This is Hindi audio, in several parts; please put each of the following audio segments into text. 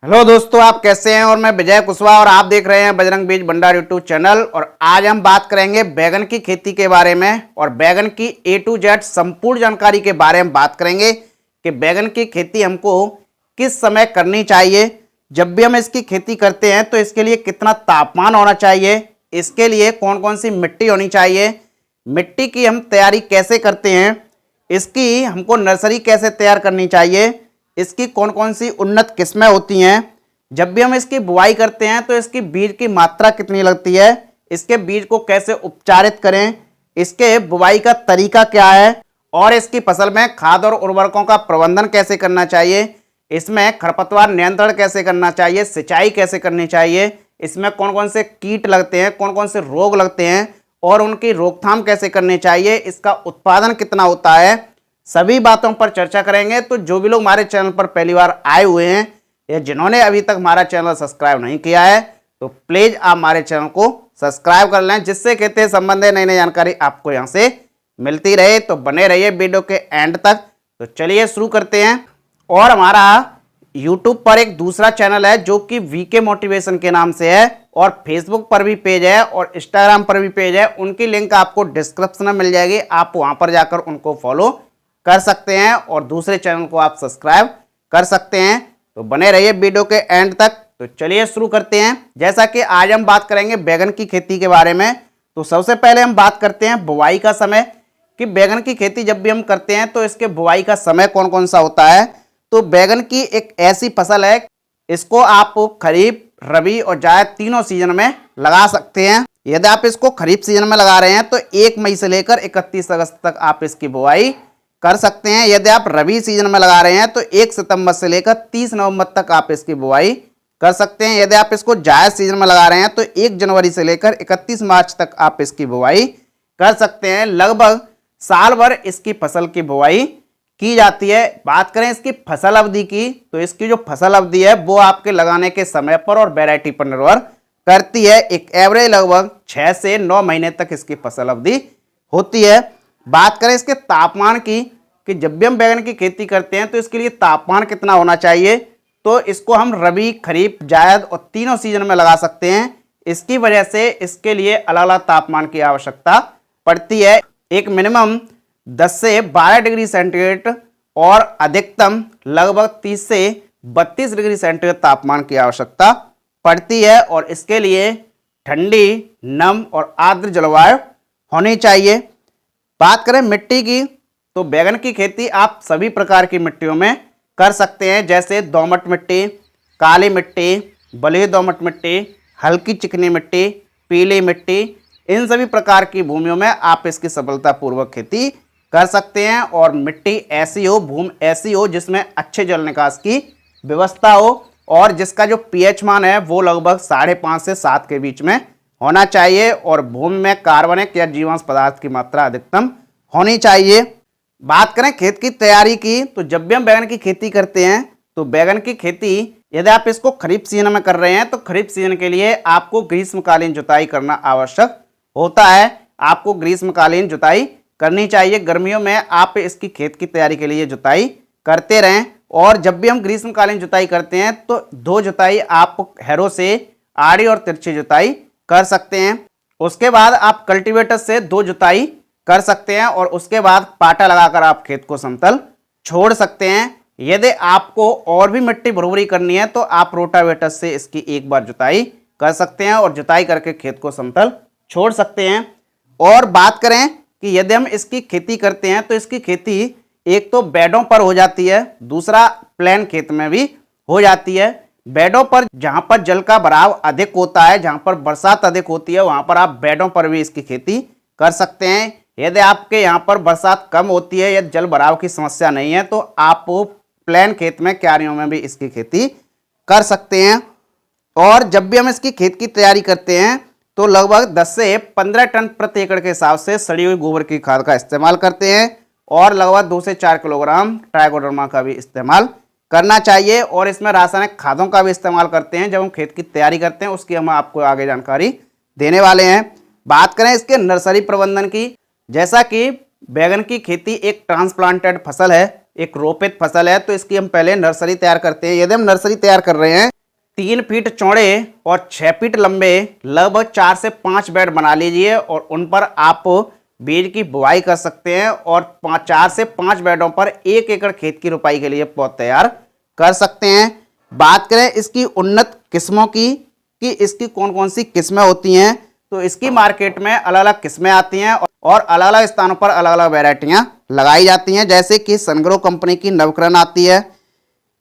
हेलो दोस्तों, आप कैसे हैं। और मैं विजय कुशवाहा और आप देख रहे हैं बजरंग बीज भंडार यूट्यूब चैनल। और आज हम बात करेंगे बैगन की खेती के बारे में और बैगन की A to Z संपूर्ण जानकारी के बारे में बात करेंगे कि बैगन की खेती हमको किस समय करनी चाहिए। जब भी हम इसकी खेती करते हैं तो इसके लिए कितना तापमान होना चाहिए, इसके लिए कौन कौन सी मिट्टी होनी चाहिए, मिट्टी की हम तैयारी कैसे करते हैं, इसकी हमको नर्सरी कैसे तैयार करनी चाहिए, इसकी कौन कौन सी उन्नत किस्में होती हैं, जब भी हम इसकी बुआई करते हैं तो इसकी बीज की मात्रा कितनी लगती है, इसके बीज को कैसे उपचारित करें, इसके बुआई का तरीका क्या है और इसकी फसल में खाद और उर्वरकों का प्रबंधन कैसे करना चाहिए, इसमें खरपतवार नियंत्रण कैसे करना चाहिए, सिंचाई कैसे करनी चाहिए, इसमें कौन कौन से कीट लगते हैं, कौन कौन से रोग लगते हैं और उनकी रोकथाम कैसे करनी चाहिए, इसका उत्पादन कितना होता है, सभी बातों पर चर्चा करेंगे। तो जो भी लोग हमारे चैनल पर पहली बार आए हुए हैं या जिन्होंने अभी तक हमारा चैनल सब्सक्राइब नहीं किया है तो प्लीज आप हमारे चैनल को सब्सक्राइब कर लें, जिससे खेती संबंधी नई नई जानकारी आपको यहां से मिलती रहे। तो बने रहिए वीडियो के एंड तक। तो चलिए शुरू करते हैं। और हमारा यूट्यूब पर एक दूसरा चैनल है जो कि वीके मोटिवेशन के नाम से है और फेसबुक पर भी पेज है और इंस्टाग्राम पर भी पेज है। उनकी लिंक आपको डिस्क्रिप्शन में मिल जाएगी, आप वहां पर जाकर उनको फॉलो कर सकते हैं और दूसरे चैनल को आप सब्सक्राइब कर सकते हैं। तो बने रहिए वीडियो के एंड तक। तो चलिए शुरू करते हैं। जैसा कि आज हम बात करेंगे बैगन की खेती के बारे में, तो सबसे पहले हम बात करते हैं बुआई का समय कि बैगन की खेती जब भी हम करते हैं तो इसके बुआई का समय कौन कौन सा होता है। तो बैगन की एक ऐसी फसल है, इसको आप खरीफ, रबी और जायद तीनों सीजन में लगा सकते हैं। यदि आप इसको खरीफ सीजन में लगा रहे हैं तो 1 मई से लेकर 31 अगस्त तक आप इसकी बुआई कर सकते हैं। यदि आप रबी सीजन में लगा रहे हैं तो 1 सितंबर से लेकर 30 नवंबर तक आप इसकी बुआई कर सकते हैं। यदि आप इसको जायद सीजन में लगा रहे हैं तो 1 जनवरी से लेकर 31 मार्च तक आप इसकी बुआई कर सकते हैं। लगभग साल भर इसकी फसल की बुआई की जाती है। बात करें इसकी फसल अवधि की तो इसकी जो फसल अवधि है वो आपके लगाने के समय पर और वैरायटी पर निर्भर करती है। एक एवरेज लगभग 6 से 9 महीने तक इसकी फसल अवधि होती है। बात करें इसके तापमान की कि जब भी हम बैगन की खेती करते हैं तो इसके लिए तापमान कितना होना चाहिए, तो इसको हम रबी, खरीफ, जायद और तीनों सीजन में लगा सकते हैं। इसकी वजह से इसके लिए अलग अलग तापमान की आवश्यकता पड़ती है। एक मिनिमम 10 से 12 डिग्री सेंटीग्रेड और अधिकतम लगभग 30 से 32 डिग्री सेंटीग्रेड तापमान की आवश्यकता पड़ती है और इसके लिए ठंडी, नम और आर्द्र जलवायु होनी चाहिए। बात करें मिट्टी की तो बैगन की खेती आप सभी प्रकार की मिट्टियों में कर सकते हैं, जैसे दोमट मिट्टी, काली मिट्टी, बलुई दोमट मिट्टी, हल्की चिकनी मिट्टी, पीली मिट्टी। इन सभी प्रकार की भूमियों में आप इसकी सफलतापूर्वक खेती कर सकते हैं। और मिट्टी ऐसी हो, भूमि ऐसी हो जिसमें अच्छे जल निकास की व्यवस्था हो और जिसका जो पीएच मान है वो लगभग 5.5 से 7 के बीच में होना चाहिए और भूमि में कार्बनिक या जीवांश पदार्थ की मात्रा अधिकतम होनी चाहिए। बात करें खेत की तैयारी की तो जब भी हम बैगन की खेती करते हैं तो बैगन की खेती यदि आप इसको खरीफ सीजन में कर रहे हैं तो खरीफ सीजन के लिए आपको ग्रीष्मकालीन जुताई करना आवश्यक होता है। आपको ग्रीष्मकालीन जुताई करनी चाहिए। गर्मियों में आप इसकी खेत की तैयारी के लिए जुताई करते रहें। और जब भी हम ग्रीष्मकालीन जुताई करते हैं तो 2 जुताई आप हैरो से आड़ी और तिरछी जुताई कर सकते हैं। उसके बाद आप कल्टीवेटर से 2 जुताई कर सकते हैं और उसके बाद पाटा लगाकर आप खेत को समतल छोड़ सकते हैं। यदि आपको और भी मिट्टी भुरभुरी करनी है तो आप रोटावेटर से इसकी 1 बार जुताई कर सकते हैं और जुताई करके खेत को समतल छोड़ सकते हैं। और बात करें कि यदि हम इसकी खेती करते हैं तो इसकी खेती एक तो बेडों पर हो जाती है, दूसरा प्लेन खेत में भी हो जाती है। बेडों पर जहां पर जल का भराव अधिक होता है, जहां पर बरसात अधिक होती है, वहां पर आप बेडों पर भी इसकी खेती कर सकते हैं। यदि आपके यहाँ पर बरसात कम होती है या जल भराव की समस्या नहीं है तो आप प्लेन खेत में, क्यारियों में भी इसकी खेती कर सकते हैं। और जब भी हम इसकी खेत की तैयारी करते हैं तो लगभग 10 से 15 टन प्रति एकड़ के हिसाब से सड़ी हुई गोबर की खाद का इस्तेमाल करते हैं और लगभग 2 से 4 किलोग्राम ट्राइकोडर्मा का भी इस्तेमाल करना चाहिए। और इसमें रासायनिक खादों का भी इस्तेमाल करते हैं जब हम खेत की तैयारी करते हैं, उसकी हम आपको आगे जानकारी देने वाले हैं। बात करें इसके नर्सरी प्रबंधन की, जैसा कि बैगन की खेती एक ट्रांसप्लांटेड फसल है एक रोपित फसल है, तो इसकी हम पहले नर्सरी तैयार करते हैं। यदि हम नर्सरी तैयार कर रहे हैं, 3 फीट चौड़े और 6 फीट लंबे लगभग 4 से 5 बेड बना लीजिए और उन पर आप बीज की बुआई कर सकते हैं और 4 से 5 बेडों पर 1 एकड़ खेत की रोपाई के लिए पौध तैयार कर सकते हैं। बात करें इसकी उन्नत किस्मों की कि इसकी कौन कौन सी किस्में होती हैं, तो इसकी मार्केट में अलग अलग किस्में आती हैं और अलग अलग स्थानों पर अलग अलग वैरायटियां लगाई जाती हैं। जैसे कि सनग्रो कंपनी की नवकरण आती है,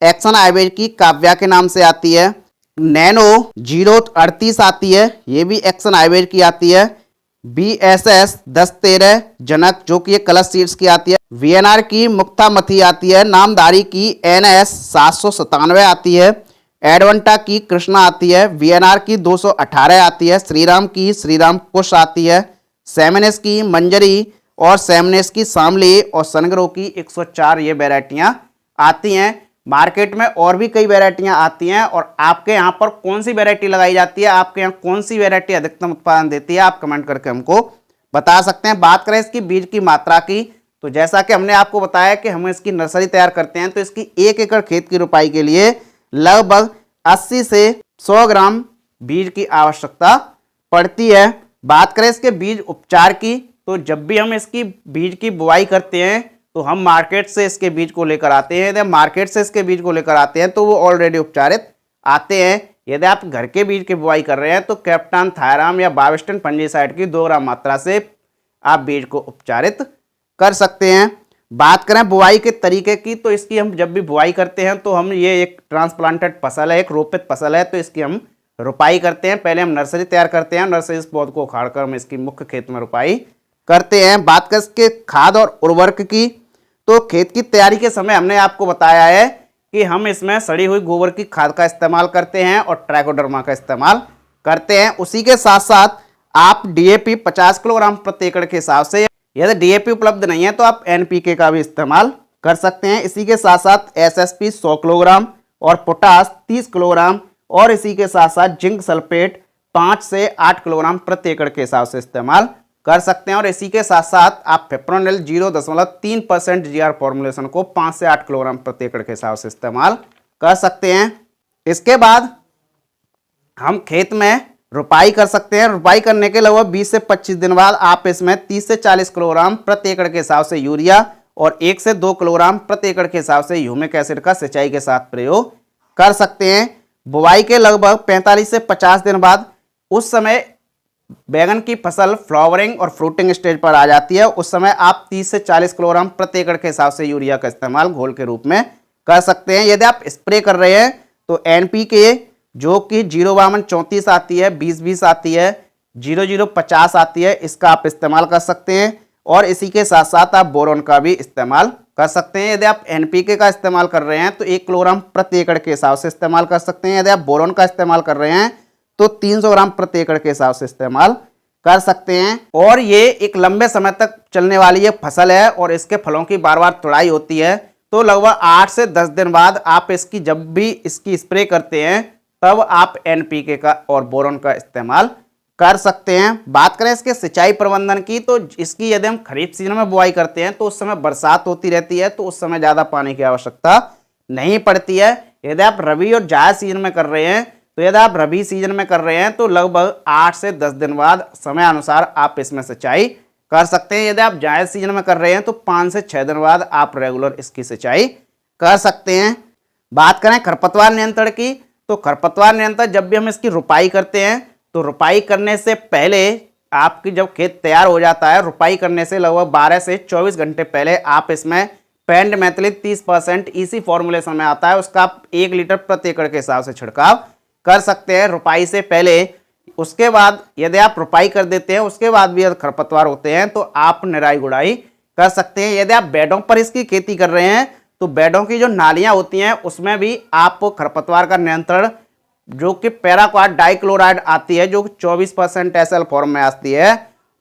एक्शन हाइब्रिड की काव्या के नाम से आती है, नैनो 038 आती है, ये भी एक्शन हाइब्रिड की आती है, BSS 1013 जनक जो कि कलश सीड्स की आती है, VNR की मुक्तामथी आती है, नामधारी की NS 797 आती है, एडवंटा की कृष्णा आती है, VNR की 218 आती है, श्रीराम की श्रीराम कुश आती है, सेमनेस की मंजरी और सेमनेस की शामली और सनग्रो की 104 ये वैरायटियां आती हैं। मार्केट में और भी कई वैरायटियां आती हैं और आपके यहाँ पर कौन सी वैरायटी लगाई जाती है, आपके यहाँ कौन सी वैरायटी अधिकतम उत्पादन देती है, आप कमेंट करके हमको बता सकते हैं। बात करें इसकी बीज की मात्रा की, तो जैसा कि हमने आपको बताया कि हम इसकी नर्सरी तैयार करते हैं, तो इसकी 1 एकड़ खेत की रोपाई के लिए लगभग 80 से 100 ग्राम बीज की आवश्यकता पड़ती है। बात करें इसके बीज उपचार की, तो जब भी हम इसकी बीज की बुआई करते हैं तो हम मार्केट से इसके बीज को लेकर आते हैं। यदि मार्केट से इसके बीज को लेकर आते हैं तो वो ऑलरेडी उपचारित आते हैं। यदि आप घर के बीज की बुआई कर रहे हैं तो कैप्टान थायराम या बाविस्टिन फंजीसाइड की 2 ग्राम मात्रा से आप बीज को उपचारित कर सकते हैं। बात करें बुआई के तरीके की, तो इसकी हम जब भी बुआई करते हैं तो हम ये एक ट्रांसप्लांटेड फसल है, एक रोपित फसल है, तो इसकी हम रोपाई करते हैं। पहले हम नर्सरी तैयार करते हैं, नर्सरी से पौध को उखाड़ कर हम इसकी मुख्य खेत में रोपाई करते हैं। बात कर इसके खाद और उर्वरक की, तो खेत की तैयारी के समय हमने आपको बताया है कि हम इसमें सड़ी हुई गोबर की खाद का इस्तेमाल करते हैं और ट्राइकोडर्मा का इस्तेमाल करते हैं। उसी के साथ साथ आप DAP 50 किलोग्राम प्रति एकड़ के हिसाब से, यदि DAP उपलब्ध नहीं है तो आप NPK का भी इस्तेमाल कर सकते हैं। इसी के साथ साथ SSP 100 किलोग्राम और पोटास 30 किलोग्राम और इसी के साथ साथ जिंक सल्फेट 5 से 8 किलोग्राम प्रति एकड़ के हिसाब से इस्तेमाल कर सकते हैं। और इसी के साथ साथ आप फिप्रोनिल 0.3% GR फॉर्मुलेशन को 5 से 8 किलोग्राम प्रति एकड़ के हिसाब से इस्तेमाल कर सकते हैं। इसके बाद हम खेत में रुपाई कर सकते हैं। रुपाई करने के लगभग 20 से 25 दिन बाद आप इसमें 30 से 40 किलोग्राम प्रति एकड़ के हिसाब से यूरिया और 1 से 2 किलोग्राम प्रति एकड़ के हिसाब से ह्यूमिक एसिड का सिंचाई के साथ प्रयोग कर सकते हैं। बुवाई के लगभग 45 से 50 दिन बाद उस समय बैगन की फसल फ्लावरिंग और फ्रूटिंग स्टेज पर आ जाती है। उस समय आप 30 से 40 किलोग्राम प्रति एकड़ के हिसाब से यूरिया का इस्तेमाल घोल के रूप में कर सकते हैं। यदि आप स्प्रे कर रहे हैं तो NPK जो कि 05234 आती है, 2020 आती है, 0050 आती है, इसका आप इस्तेमाल कर सकते हैं। और इसी के साथ साथ आप बोरोन का भी इस्तेमाल कर सकते हैं। यदि आप NPK का इस्तेमाल कर रहे हैं तो 1 किलोग्राम प्रति एकड़ के हिसाब से इस्तेमाल कर सकते हैं। यदि आप बोरोन का इस्तेमाल कर रहे हैं तो 300 ग्राम प्रति एकड़ के हिसाब से इस्तेमाल कर सकते हैं। और ये एक लंबे समय तक चलने वाली ये फसल है और इसके फलों की बार बार तुड़ाई होती है। तो लगभग 8 से 10 दिन बाद आप इसकी जब भी इसकी स्प्रे करते हैं तब आप NPK का और बोरोन का इस्तेमाल कर सकते हैं। बात करें इसके सिंचाई प्रबंधन की, तो इसकी यदि हम खरीफ सीजन में बुआई करते हैं तो उस समय बरसात होती रहती है, तो उस समय ज़्यादा पानी की आवश्यकता नहीं पड़ती है। यदि आप रबी और जायद सीजन में कर रहे हैं तो यदि आप रबी सीजन में कर रहे हैं तो लगभग 8 से 10 दिन बाद समय अनुसार आप इसमें सिंचाई कर सकते हैं। यदि आप जायद सीजन में कर रहे हैं तो 5 से 6 दिन बाद आप रेगुलर इसकी सिंचाई कर सकते हैं। बात करें खरपतवार नियंत्रण की, तो खरपतवार नियंत्रण जब भी हम इसकी रुपाई करते हैं तो रुपाई करने से पहले आपकी जब खेत तैयार हो जाता है, रुपाई करने से लगभग 12 से 24 घंटे पहले आप इसमें पेंडमेथलिन 30% EC फॉर्मुलेशन में आता है, उसका आप 1 लीटर प्रति एकड़ के हिसाब से छिड़काव कर सकते हैं रुपाई से पहले। उसके बाद यदि आप रुपाई कर देते हैं उसके बाद भी यदि खरपतवार होते हैं तो आप निराई गुड़ाई कर सकते हैं। यदि आप बेडों पर इसकी खेती कर रहे हैं तो बेडों की जो नालियां होती हैं उसमें भी आप खरपतवार का नियंत्रण जो कि पैराक्वाट डाइक्लोराइड आती है जो 24% SL फॉर्म में आती है,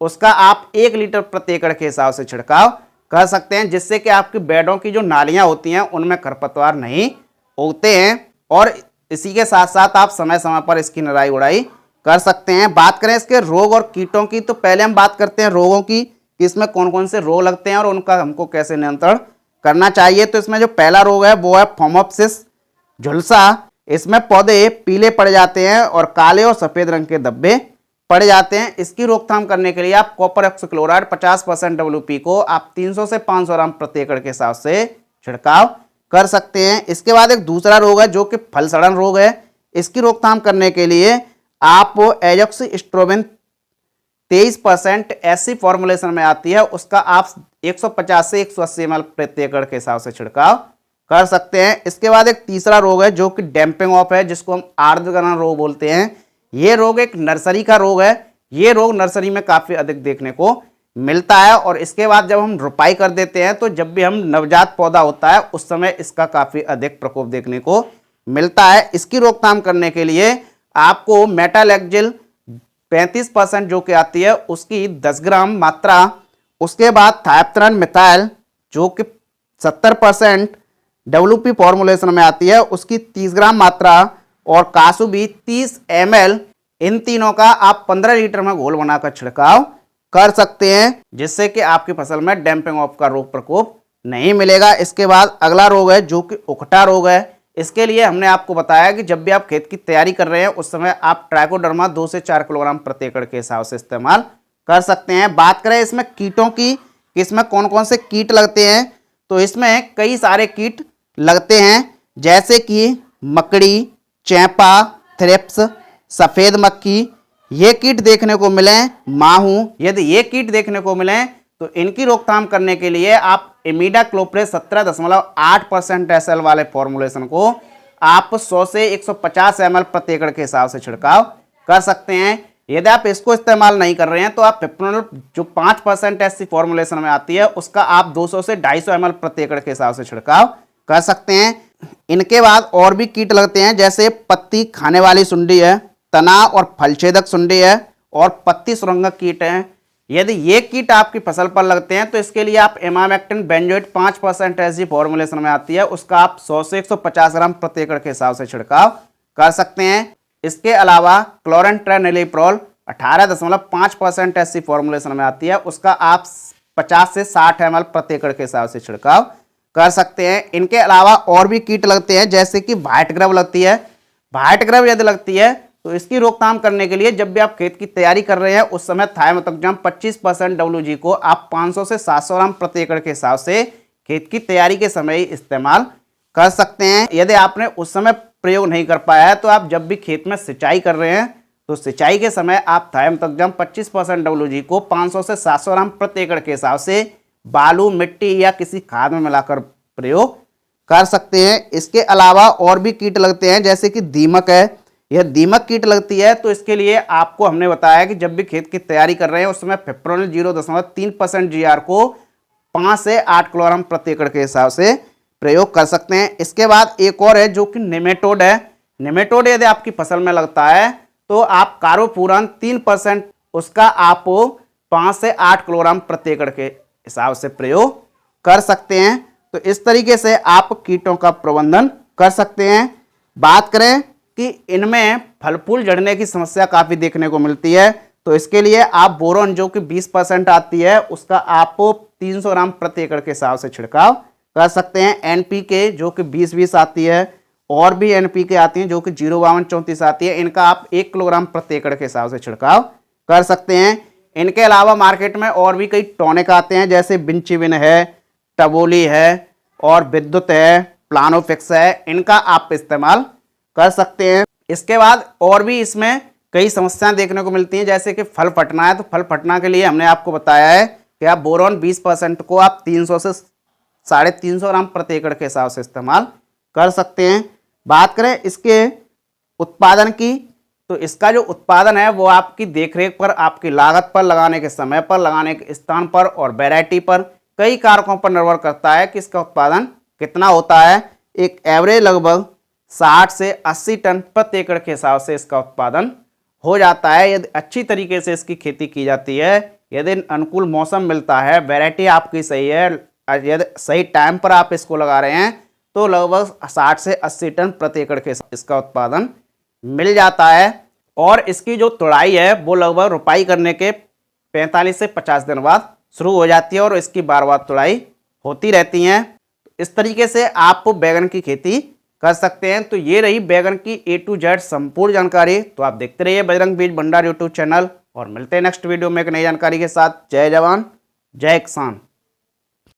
उसका आप 1 लीटर प्रति एकड़ के हिसाब से छिड़काव कर सकते हैं, जिससे कि आपकी बेडों की जो नालियां होती हैं उनमें खरपतवार नहीं उगते हैं। और इसी के साथ साथ आप समय समय पर इसकी निराई गुड़ाई कर सकते हैं। बात करें इसके रोग और कीटों की, तो पहले हम बात करते हैं रोगों की कि इसमें कौन कौन से रोग लगते हैं और उनका हमको कैसे नियंत्रण करना चाहिए। तो इसमें जो पहला रोग है वो है फोमोप्सिस झुलसा। इसमें पौधे पीले पड़ जाते हैं और काले और सफेद रंग के धब्बे पड़ जाते हैं। इसकी रोकथाम करने के लिए आप कॉपर ऑक्सीक्लोराइड 50% WP को आप 300 से 500 ग्राम प्रति एकड़ के हिसाब से छिड़काव कर सकते हैं। इसके बाद एक दूसरा रोग है जो कि फल सड़न रोग है। इसकी रोकथाम करने के लिए आप एजोक्सिस्ट्रोबिन 23% ऐसी फॉर्मुलेशन में आती है, उसका आप 150 से 180 ml प्रति एकड़ के हिसाब से छिड़काव कर सकते हैं। इसके बाद एक तीसरा रोग है जो कि डैंपिंग ऑफ है, जिसको हम आर्द्रकरण रोग बोलते हैं। ये रोग एक नर्सरी का रोग है। ये रोग नर्सरी में काफी अधिक देखने को मिलता है और इसके बाद जब हम रोपाई कर देते हैं तो जब भी हम नवजात पौधा होता है उस समय इसका काफी अधिक प्रकोप देखने को मिलता है। इसकी रोकथाम करने के लिए आपको मेटालेक्जिल 35% जो कि आती है उसकी 10 ग्राम मात्रा, उसके बाद थायप्थरन मिथाइल जो कि 70% WP फॉर्मुलेशन में आती है उसकी 30 ग्राम मात्रा और कासुबी 30 ml, इन तीनों का आप 15 लीटर में घोल बनाकर छिड़काव कर सकते हैं, जिससे कि आपकी फसल में डैंपिंग ऑफ का रोग प्रकोप नहीं मिलेगा। इसके बाद अगला रोग है जो कि उकठा रोग है। इसके लिए हमने आपको बताया कि जब भी आप खेत की तैयारी कर रहे हैं उस समय आप ट्राइकोडर्मा 2 से 4 किलोग्राम प्रति एकड़ के हिसाब से इस्तेमाल कर सकते हैं। बात करें इसमें कीटों की, इसमें कौन कौन से कीट लगते हैं, तो इसमें कई सारे कीट लगते हैं जैसे कि मकड़ी, चैंपा, थ्रिप्स, सफेद मक्खी, ये कीट देखने को मिले, माहू। यदि ये कीट देखने को मिले तो इनकी रोकथाम करने के लिए आप इमिडाक्लोप्रिड 17.8% SL वाले फॉर्मुलेशन को आप 100 से 150 ml प्रति एकड़ के हिसाब से छिड़काव कर सकते हैं। यदि आप इसको इस्तेमाल नहीं कर रहे हैं तो आप पिप्रोनिल जो 5% SC फॉर्मुलेशन में आती है उसका आप 200 से 250 ml प्रति एकड़ के हिसाब से छिड़काव कर सकते हैं। इनके बाद और भी कीट लगते हैं जैसे पत्ती खाने वाली सुंडी है, तना और फलछेदक सुंडी है और पत्ती सुरंगक कीट है। यदि ये कीट आपकी फसल पर लगते हैं तो इसके लिए आप इमामेक्टिन बेंजोएट 5% SG फॉर्मुलेशन में आती है उसका आप 100 से 150 ग्राम प्रति एकड़ के हिसाब से छिड़काव कर सकते हैं। इसके अलावा क्लोरेंट्रेनिलीप्रोल 18.5% SC फॉर्मुलेशन में आती है उसका आप 50 से 60 ml प्रति एकड़ के हिसाब से छिड़काव कर सकते हैं। इनके अलावा और भी कीट लगते हैं जैसे कि व्हाइट ग्रब लगती है। व्हाइट ग्रब यदि लगती है तो इसकी रोकथाम करने के लिए जब भी आप खेत की तैयारी कर रहे हैं उस समय थायमेथोक्साम 25% WG को आप 500 से 700 ग्राम प्रति एकड़ के हिसाब से खेत की तैयारी के समय ही इस्तेमाल कर सकते हैं। यदि आपने उस समय प्रयोग नहीं कर पाया है तो आप जब भी खेत में सिंचाई कर रहे हैं तो सिंचाई के समय आप थायमेथोक्साम 25% WG को 500 से 700 ग्राम प्रति एकड़ के हिसाब से बालू, मिट्टी या किसी खाद में मिलाकर प्रयोग कर सकते हैं। इसके अलावा और भी कीट लगते हैं जैसे कि दीमक है। यह दीमक कीट लगती है तो इसके लिए आपको हमने बताया कि जब भी खेत की तैयारी कर रहे हैं उस समय पिप्रोनिल 0.3% GR को 5 से 8 किलोग्राम प्रति एकड़ के हिसाब से प्रयोग कर सकते हैं। इसके बाद एक और है जो कि नेमेटोड है। नेमेटोड यदि आपकी फसल में लगता है तो आप कार्बोफ्यूरॉन 3% उसका आप 5 से 8 किलोग्राम प्रति एकड़ के हिसाब से प्रयोग कर सकते हैं। तो इस तरीके से आप कीटों का प्रबंधन कर सकते हैं। बात करें कि इनमें फल फूल झड़ने की समस्या काफी देखने को मिलती है तो इसके लिए आप बोरोन जो कि 20% आती है उसका आप 300 ग्राम प्रति एकड़ के हिसाब से छिड़काव कर सकते हैं। NPK जो कि 20-20 आती है और भी NPK आती हैं जो कि 052-34 आती है, इनका आप 1 किलोग्राम प्रति एकड़ के हिसाब से छिड़काव कर सकते हैं। इनके अलावा मार्केट में और भी कई टॉनिक आते हैं जैसे बिंचिविन है, टबोली है और विद्युत है, प्लानोफिक्स है, इनका आप इस्तेमाल कर सकते हैं। इसके बाद और भी इसमें कई समस्याएं देखने को मिलती हैं जैसे कि फल फटना है। तो फल फटना के लिए हमने आपको बताया है कि आप बोरोन 20% को आप 300 से 350 ग्राम प्रति एकड़ के हिसाब से इस्तेमाल कर सकते हैं। बात करें इसके उत्पादन की तो इसका जो उत्पादन है वो आपकी देखरेख पर, आपकी लागत पर, लगाने के समय पर, लगाने के स्थान पर और वैरायटी पर कई कारकों पर निर्भर करता है कि इसका उत्पादन कितना होता है। एक एवरेज लगभग 60 से 80 टन प्रति एकड़ के हिसाब से इसका उत्पादन हो जाता है यदि अच्छी तरीके से इसकी खेती की जाती है, यदि अनुकूल मौसम मिलता है, वैरायटी आपकी सही है, यदि सही टाइम पर आप इसको लगा रहे हैं तो लगभग 60 से 80 टन प्रति एकड़ के इसका उत्पादन मिल जाता है। और इसकी जो तुड़ाई है वो लगभग रोपाई करने के 45 से 50 दिन बाद शुरू हो जाती है और इसकी बार बार तुड़ाई होती रहती है। इस तरीके से आप बैगन की खेती कर सकते हैं। तो ये रही बैगन की A to Z संपूर्ण जानकारी। तो आप देखते रहिए बजरंग बीज भंडार यूट्यूब चैनल और मिलते हैं नेक्स्ट वीडियो में एक नई जानकारी के साथ। जय जवान जय किसान।